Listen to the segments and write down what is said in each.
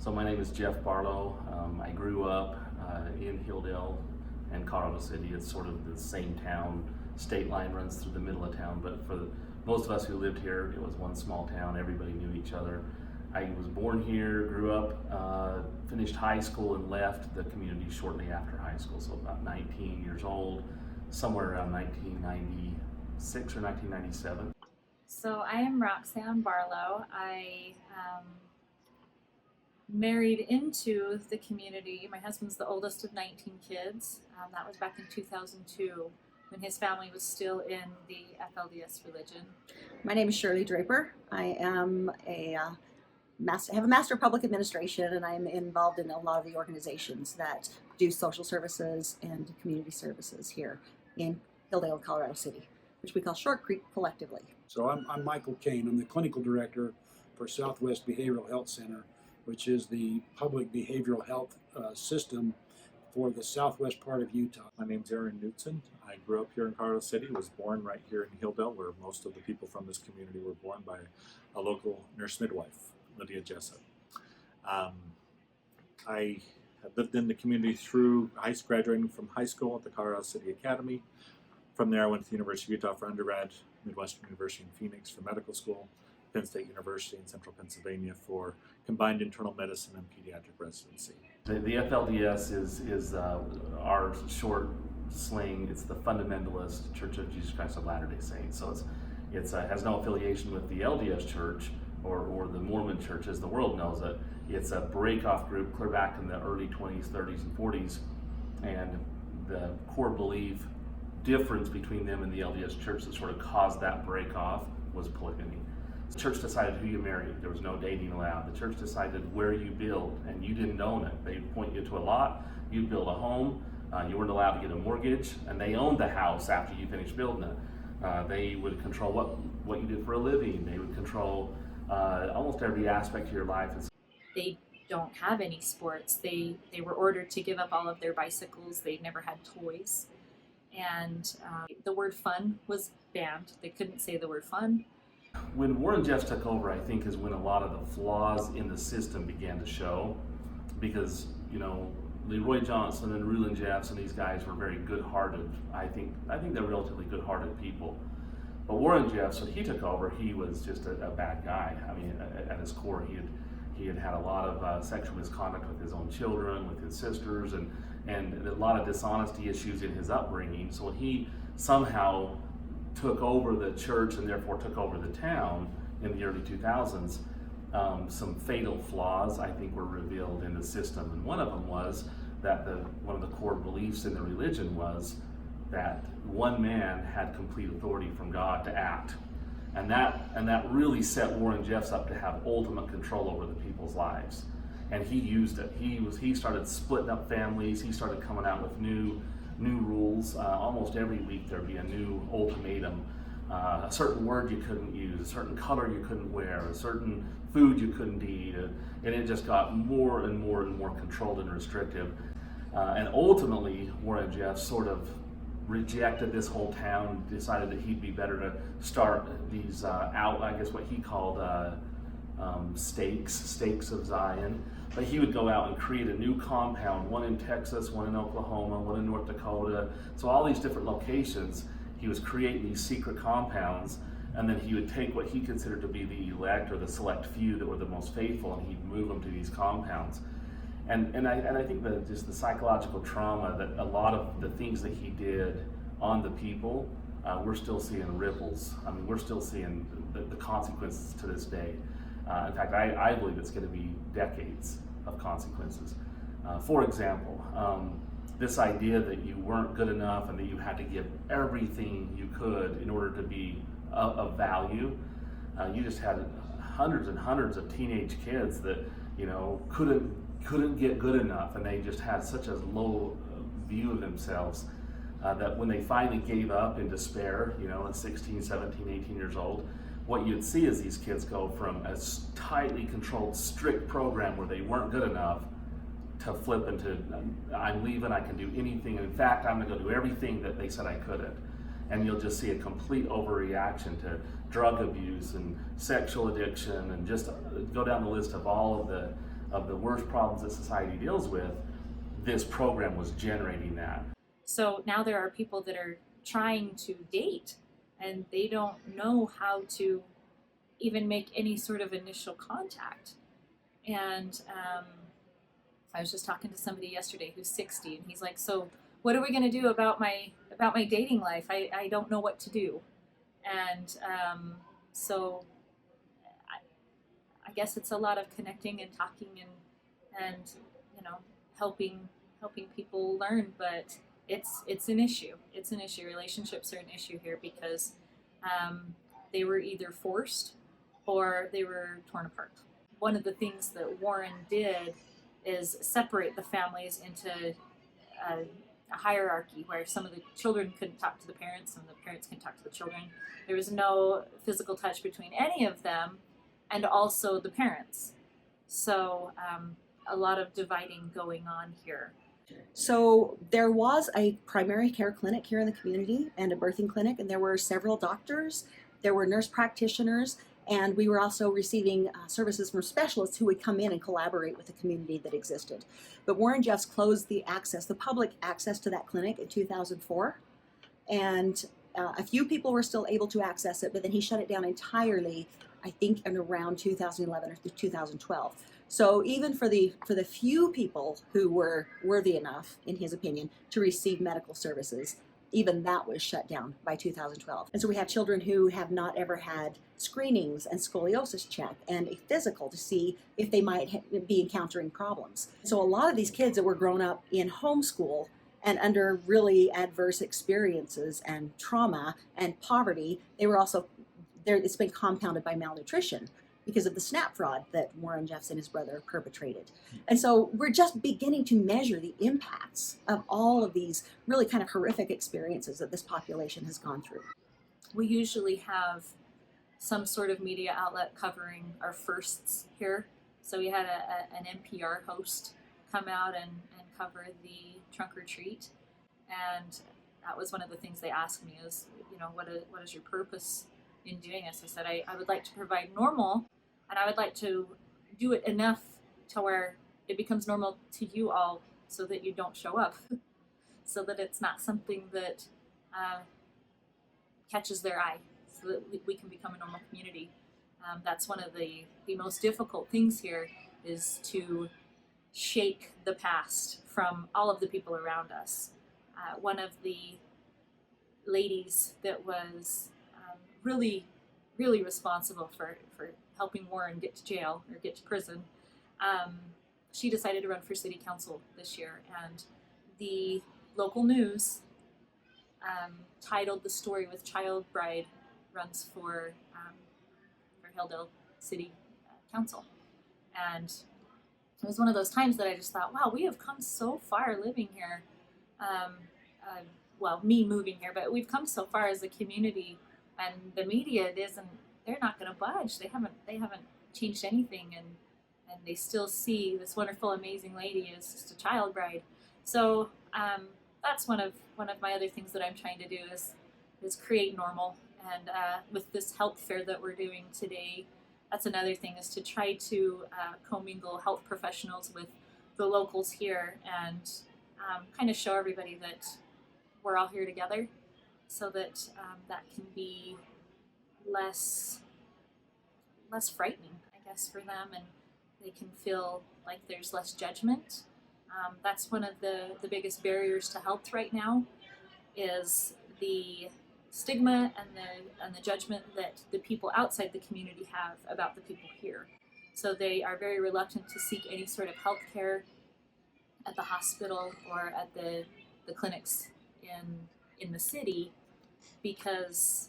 So my name is Jeff Barlow. I grew up in Hilldale and Colorado City. It's sort of the same town. State line runs through the middle of town, but for most of us who lived here, it was one small town. Everybody knew each other. I was born here, grew up, finished high school, and left the community shortly after high school, so about 19 years old, somewhere around 1996 or 1997. So I am Roxanne Barlow. I married into the community. My husband's the oldest of 19 kids. That was back in 2002 when his family was still in the FLDS religion. My name is Shirley Draper. I am have a Master of Public Administration, and I'm involved in a lot of the organizations that do social services and community services here in Hilldale, Colorado City, which we call Short Creek collectively. So I'm Michael Kane. I'm the clinical director for Southwest Behavioral Health Center, which is the public behavioral health system for the southwest part of Utah. My name's Aaron Knutson. I grew up here in Colorado City, was born right here in Hilldale, where most of the people from this community were born by a local nurse midwife, Lydia Jessup. I have lived in the community through graduating from high school at the Colorado City Academy. From there I went to the University of Utah for undergrad, Midwestern University in Phoenix for medical school, Penn State University in Central Pennsylvania for combined internal medicine and pediatric residency. The FLDS is our short sling. It's the Fundamentalist Church of Jesus Christ of Latter-day Saints. So it has no affiliation with the LDS Church or the Mormon Church as the world knows it. It's a break-off group clear back in the early 20s, 30s, and 40s. And the core belief difference between them and the LDS Church that sort of caused that break-off was polygamy. The church decided who you married. There was no dating allowed. The church decided where you build, and you didn't own it. They'd point you to a lot, you'd build a home, you weren't allowed to get a mortgage, and they owned the house after you finished building it. They would control what you did for a living. They would control almost every aspect of your life. They don't have any sports. They were ordered to give up all of their bicycles. They never had toys. And the word fun was banned. They couldn't say the word fun. When Warren Jeffs took over, I think is when a lot of the flaws in the system began to show, because Leroy Johnson and Rulon Jeffs and these guys were very good-hearted. I think they're relatively good-hearted people. But Warren Jeffs, when he took over, he was just a bad guy. I mean, at his core, he had had a lot of sexual misconduct with his own children, with his sisters, and a lot of dishonesty issues in his upbringing. So when he somehow took over the church and therefore took over the town in the early 2000s, some fatal flaws I think were revealed in the system. And one of them was that one of the core beliefs in the religion was that one man had complete authority from God to act. And that really set Warren Jeffs up to have ultimate control over the people's lives. And he used it. He started splitting up families. He started coming out with new rules. Almost every week there'd be a new ultimatum. A certain word you couldn't use, a certain color you couldn't wear, a certain food you couldn't eat, and it just got more and more and more controlled and restrictive. And ultimately, Warren Jeffs sort of rejected this whole town, decided that he'd be better to start these I guess what he called stakes of Zion. But he would go out and create a new compound, one in Texas, one in Oklahoma, one in North Dakota. So all these different locations, he was creating these secret compounds, and then he would take what he considered to be the elect or the select few that were the most faithful, and he'd move them to these compounds. And I think that just the psychological trauma that a lot of the things that he did on the people, we're still seeing ripples. I mean, we're still seeing the consequences to this day. In fact, I believe it's going to be decades of consequences. For example, this idea that you weren't good enough and that you had to give everything you could in order to be of value. You just had hundreds and hundreds of teenage kids that couldn't get good enough, and they just had such a low view of themselves that when they finally gave up in despair, at 16, 17, 18 years old, what you'd see is these kids go from a tightly controlled, strict program where they weren't good enough to flip into, I'm leaving, I can do anything. In fact, I'm gonna go do everything that they said I couldn't. And you'll just see a complete overreaction to drug abuse and sexual addiction, and just go down the list of all of of the worst problems that society deals with, this program was generating that. So now there are people that are trying to date and they don't know how to even make any sort of initial contact. And I was just talking to somebody yesterday who's 60, and he's like, "So, what are we going to do about my dating life? I don't know what to do." And so I guess it's a lot of connecting and talking and you know helping people learn, but it's an issue. It's an issue. Relationships are an issue here because they were either forced or they were torn apart. One of the things that Warren did is separate the families into a hierarchy where some of the children couldn't talk to the parents and the parents couldn't talk to the children. There was no physical touch between any of them and also the parents. So a lot of dividing going on here. So there was a primary care clinic here in the community and a birthing clinic, and there were several doctors, there were nurse practitioners, and we were also receiving services from specialists who would come in and collaborate with the community that existed. But Warren Jeffs closed the public access to that clinic in 2004, and a few people were still able to access it, but then he shut it down entirely, I think in around 2011 or 2012. So even for the few people who were worthy enough, in his opinion, to receive medical services, even that was shut down by 2012. And so we have children who have not ever had screenings and scoliosis check and a physical to see if they might be encountering problems. So a lot of these kids that were grown up in homeschool and under really adverse experiences and trauma and poverty, they were also there. It's been compounded by malnutrition because of the SNAP fraud that Warren Jeffs and his brother perpetrated. And so we're just beginning to measure the impacts of all of these really kind of horrific experiences that this population has gone through. We usually have some sort of media outlet covering our firsts here. So we had an NPR host come out and cover the trunk or treat. And that was one of the things they asked me is, what is your purpose in doing this? I said, I would like to provide normal, and I would like to do it enough to where it becomes normal to you all so that you don't show up, so that it's not something that catches their eye, so that we can become a normal community. That's one of the most difficult things here is to shake the past from all of the people around us. One of the ladies that was really responsible for helping Warren get to jail or get to prison, she decided to run for city council this year, and the local news titled the story with Child Bride runs for Hilldale City Council. And it was one of those times that I just thought, wow, we have come so far living here. Well, me moving here, but we've come so far as a community, and the media they're not going to budge. They haven't changed anything, and they still see this wonderful, amazing lady as just a child bride. So that's one of my other things that I'm trying to do is create normal. And with this health fair that we're doing today, that's another thing, is to try to commingle health professionals with the locals here and kind of show everybody that we're all here together, so that that can be less frightening, I guess, for them, and they can feel like there's less judgment. That's one of the biggest barriers to health right now, is the stigma and the judgment that the people outside the community have about the people here. So they are very reluctant to seek any sort of health care at the hospital or at the clinics in the city, because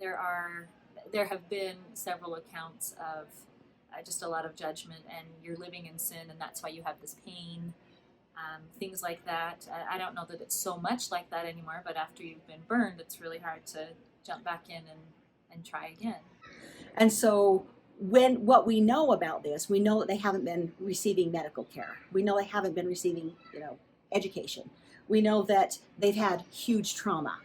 there have been several accounts of just a lot of judgment, and you're living in sin, and that's why you have this pain. Things like that. I don't know that it's so much like that anymore, but after you've been burned, it's really hard to jump back in and try again. And so what we know about this, we know that they haven't been receiving medical care. We know they haven't been receiving, education. We know that they've had huge trauma,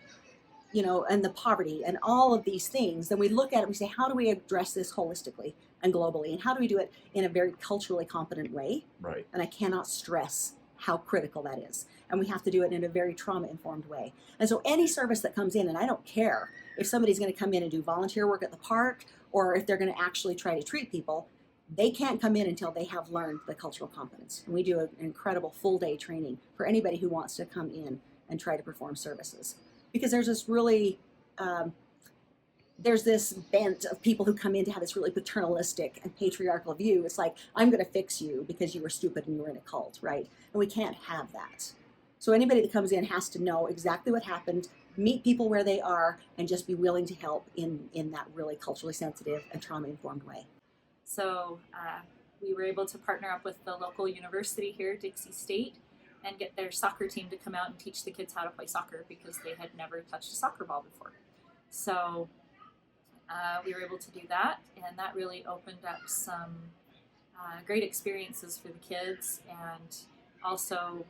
and the poverty and all of these things. Then we look at it and we say, how do we address this holistically? and globally. And how do we do it in a very culturally competent way? Right. And I cannot stress how critical that is. And we have to do it in a very trauma-informed way. And so any service that comes in, and I don't care if somebody's going to come in and do volunteer work at the park or if they're going to actually try to treat people, they can't come in until they have learned the cultural competence. And we do an incredible full-day training for anybody who wants to come in and try to perform services. Because there's this really, there's this bent of people who come in to have this really paternalistic and patriarchal view. It's like, I'm going to fix you because you were stupid and you were in a cult, right? And we can't have that. So anybody that comes in has to know exactly what happened, meet people where they are, and just be willing to help in that really culturally sensitive and trauma-informed way. So we were able to partner up with the local university here, Dixie State, and get their soccer team to come out and teach the kids how to play soccer because they had never touched a soccer ball before. So we were able to do that, and that really opened up some great experiences for the kids. And also,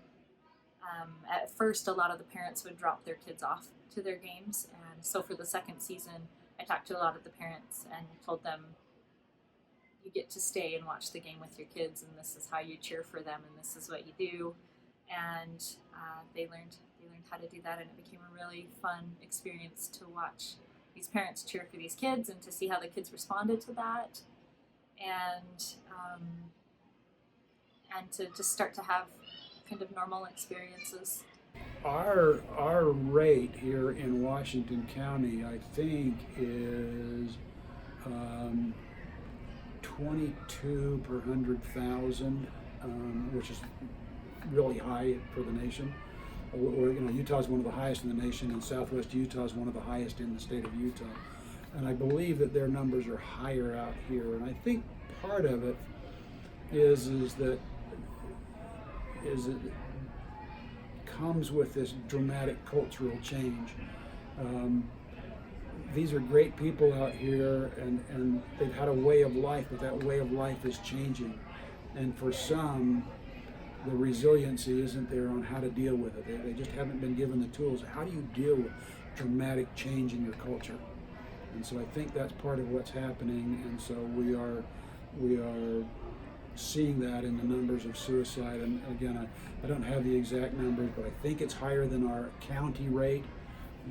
at first, a lot of the parents would drop their kids off to their games. And so for the second season, I talked to a lot of the parents and told them, you get to stay and watch the game with your kids, and this is how you cheer for them, and this is what you do. And they learned how to do that, and it became a really fun experience to watch these parents cheer for these kids and to see how the kids responded to that, and to just start to have kind of normal experiences. Our rate here in Washington County, I think, is 22 per 100,000, which is really high for the nation. Or, Utah is one of the highest in the nation, and Southwest Utah is one of the highest in the state of Utah. And I believe that their numbers are higher out here. And I think part of it is that it comes with this dramatic cultural change. These are great people out here, and they've had a way of life, but that way of life is changing. And for some, the resiliency isn't there on how to deal with it. They just haven't been given the tools. How do you deal with dramatic change in your culture? And so I think that's part of what's happening. And so we are seeing that in the numbers of suicide. And again, I don't have the exact numbers, but I think it's higher than our county rate.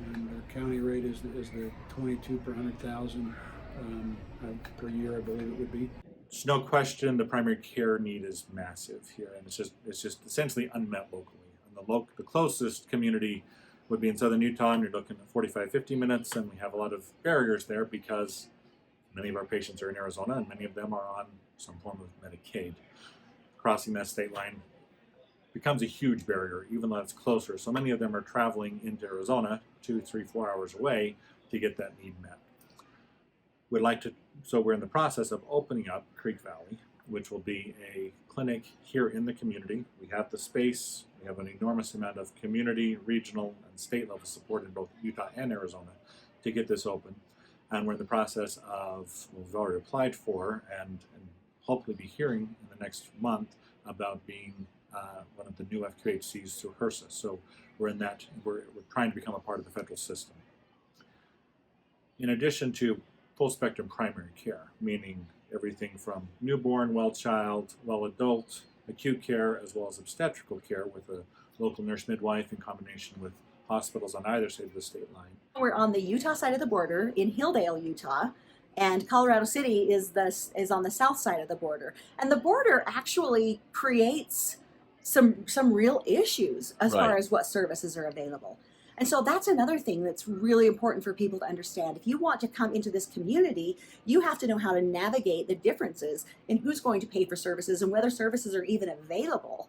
And our county rate is the 22 per 100,000 per year, I believe it would be. There's no question the primary care need is massive here, and it's just essentially unmet locally. And the closest community would be in southern Utah, and you're looking at 45, 50 minutes, and we have a lot of barriers there because many of our patients are in Arizona, and many of them are on some form of Medicaid. Crossing that state line becomes a huge barrier, even though it's closer. So many of them are traveling into Arizona 2, 3, 4 hours away to get that need met. So we're in the process of opening up Creek Valley, which will be a clinic here in the community. We have the space, we have an enormous amount of community, regional, and state level support in both Utah and Arizona to get this open. And we're in the process of, we've already applied for and hopefully be hearing in the next month about being one of the new FQHCs through HRSA. So we're trying to become a part of the federal system. In addition to full spectrum primary care, meaning everything from newborn, well child, well adult, acute care, as well as obstetrical care with a local nurse midwife in combination with hospitals on either side of the state line. We're on the Utah side of the border in Hilldale, Utah, and Colorado City is on the south side of the border. And the border actually creates some real issues as far as what services are available. And so that's another thing that's really important for people to understand. If you want to come into this community, you have to know how to navigate the differences in who's going to pay for services and whether services are even available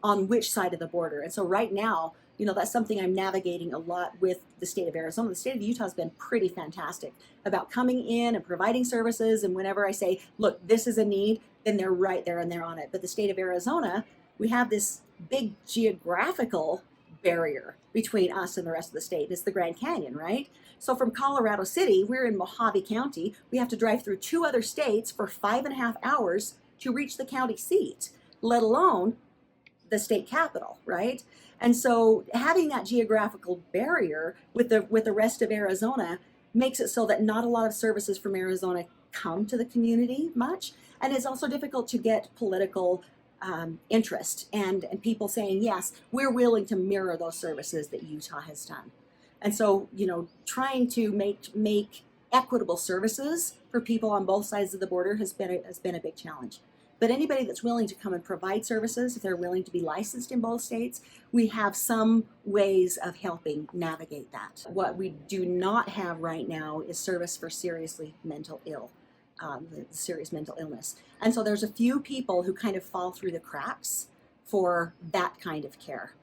on which side of the border. And so right now, that's something I'm navigating a lot with the state of Arizona. The state of Utah has been pretty fantastic about coming in and providing services. And whenever I say, look, this is a need, then they're right there and they're on it. But the state of Arizona, we have this big geographical barrier between us and the rest of the state. It's the Grand Canyon, right? So from Colorado City, we're in Mojave County. We have to drive through 2 other states for 5.5 hours to reach the county seat, let alone the state capital, right? And so having that geographical barrier with the rest of Arizona makes it so that not a lot of services from Arizona come to the community much, and it's also difficult to get political interest and people saying, yes, we're willing to mirror those services that Utah has done. And so, trying to make equitable services for people on both sides of the border has been a big challenge. But anybody that's willing to come and provide services, if they're willing to be licensed in both states, we have some ways of helping navigate that. What we do not have right now is service for seriously mental ill, the serious mental illness. And so there's a few people who kind of fall through the cracks for that kind of care.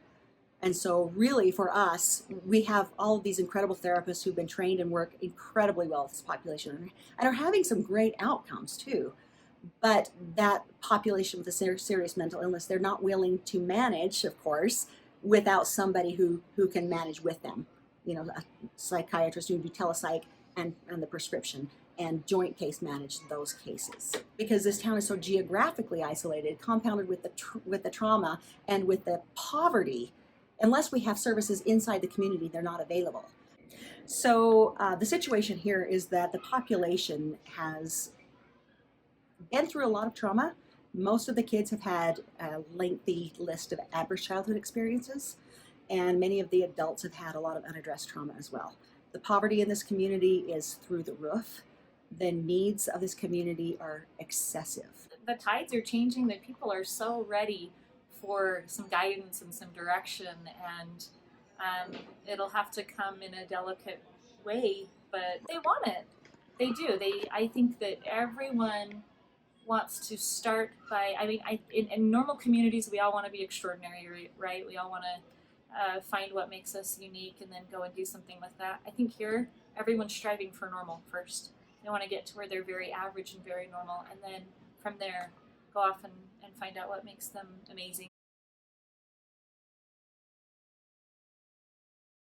And so really for us, we have all of these incredible therapists who've been trained and work incredibly well with this population and are having some great outcomes too. But that population with a serious mental illness, they're not willing to manage, of course, without somebody who can manage with them. A psychiatrist who can do telepsych and the prescription and joint case manage those cases. Because this town is so geographically isolated, compounded with the trauma and with the poverty, unless we have services inside the community, they're not available. So the situation here is that the population has been through a lot of trauma. Most of the kids have had a lengthy list of adverse childhood experiences, and many of the adults have had a lot of unaddressed trauma as well. The poverty in this community is through the roof. The needs of this community are excessive. The tides are changing, that people are so ready for some guidance and some direction, and it'll have to come in a delicate way, but they want it. They do. I think that everyone wants to start by, in normal communities, we all want to be extraordinary, right? We all want to find what makes us unique and then go and do something with that. I think here, everyone's striving for normal first. They want to get to where they're very average and very normal, and then from there, go off and find out what makes them amazing.